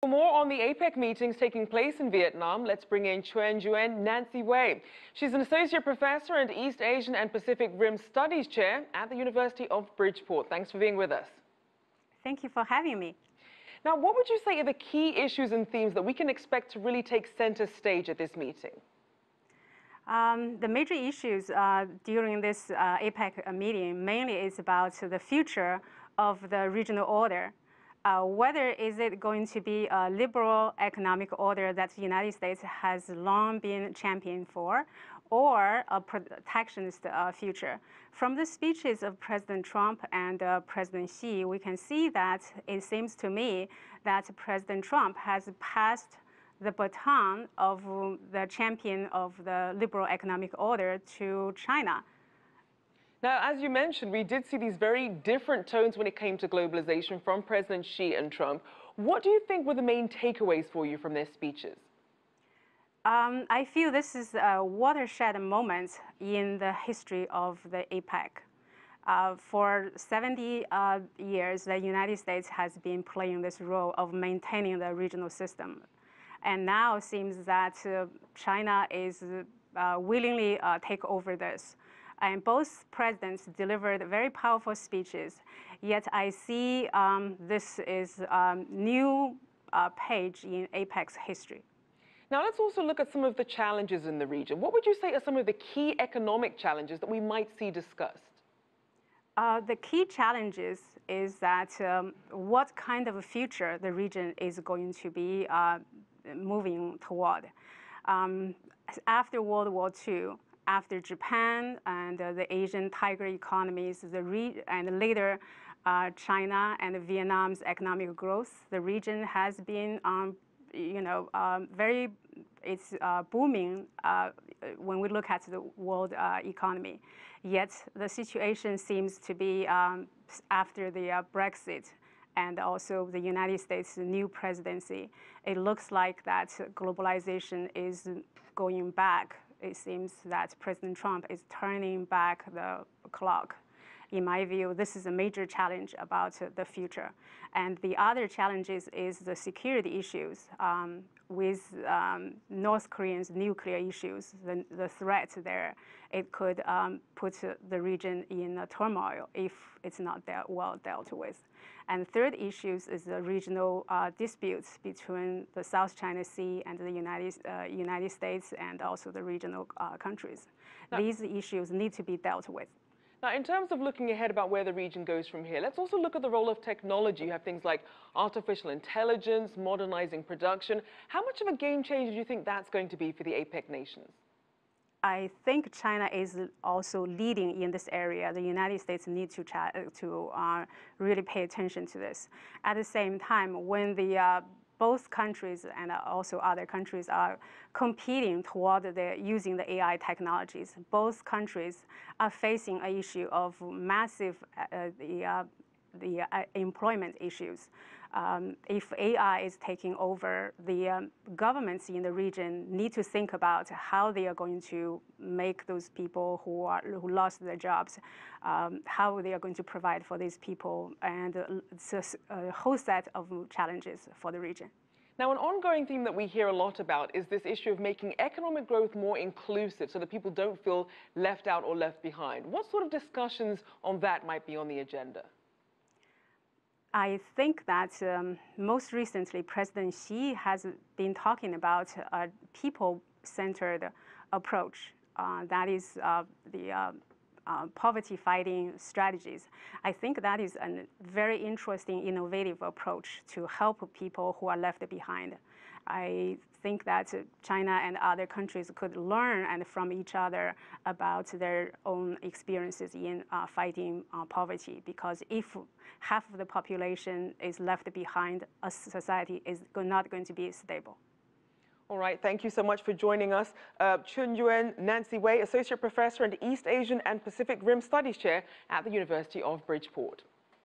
For more on the APEC meetings taking place in Vietnam, let's bring in Chunjuan Nancy Wei. She's an associate professor and East Asian and Pacific Rim Studies chair at the University of Bridgeport. Thanks for being with us. Thank you for having me. Now, what would you say are the key issues and themes that we can expect to really take center stage at this meeting? The major issues during this APEC meeting mainly is about the future of the regional order. Whether is it going to be a liberal economic order that the United States has long been championing for, or a protectionist future. From the speeches of President Trump and President Xi, we can see that it seems to me that President Trump has passed the baton of the champion of the liberal economic order to China. Now, as you mentioned, we did see these very different tones when it came to globalization from President Xi and Trump. What do you think were the main takeaways for you from their speeches? I feel this is a watershed moment in the history of the APEC. For 70 years, the United States has been playing this role of maintaining the regional system. And now it seems that China is willingly take over this. And both presidents delivered very powerful speeches. Yet I see this is a new page in APEC's history. Now let's also look at some of the challenges in the region. What would you say are some of the key economic challenges that we might see discussed? The key challenges is that what kind of a future the region is going to be moving toward. After World War II, after Japan and the Asian tiger economies, and later China and Vietnam's economic growth, the region has been, it's booming when we look at the world economy. Yet the situation seems to be after the Brexit and also the United States' new presidency, it looks like that globalization is going back. It seems that President Trump is turning back the clock. In my view, this is a major challenge about the future. And the other challenges is the security issues with North Korea's nuclear issues, the threat there. It could put the region in a turmoil if it's not well dealt with. And third issues is the regional disputes between the South China Sea and the United States and also the regional countries. Now, these issues need to be dealt with. Now, in terms of looking ahead about where the region goes from here, let's also look at the role of technology. You have things like artificial intelligence, modernizing production. How much of a game changer do you think that's going to be for the APEC nations? I think China is also leading in this area. The United States needs to really pay attention to this. At the same time, when both countries and also other countries are competing toward using the AI technologies, both countries are facing an issue of massive employment issues. If AI is taking over, the governments in the region need to think about how they are going to make those people who lost their jobs, how they are going to provide for these people, and it's a whole set of challenges for the region. Now, an ongoing theme that we hear a lot about is this issue of making economic growth more inclusive so that people don't feel left out or left behind. What sort of discussions on that might be on the agenda? I think that most recently, President Xi has been talking about a people-centered approach. That is the poverty-fighting strategies. I think that is a very interesting, innovative approach to help people who are left behind. I think that China and other countries could learn from each other about their own experiences in fighting poverty, because if half of the population is left behind, a society is not going to be stable. All right, thank you so much for joining us. Chunjuan Nancy Wei, Associate Professor and East Asian and Pacific Rim Studies Chair at the University of Bridgeport.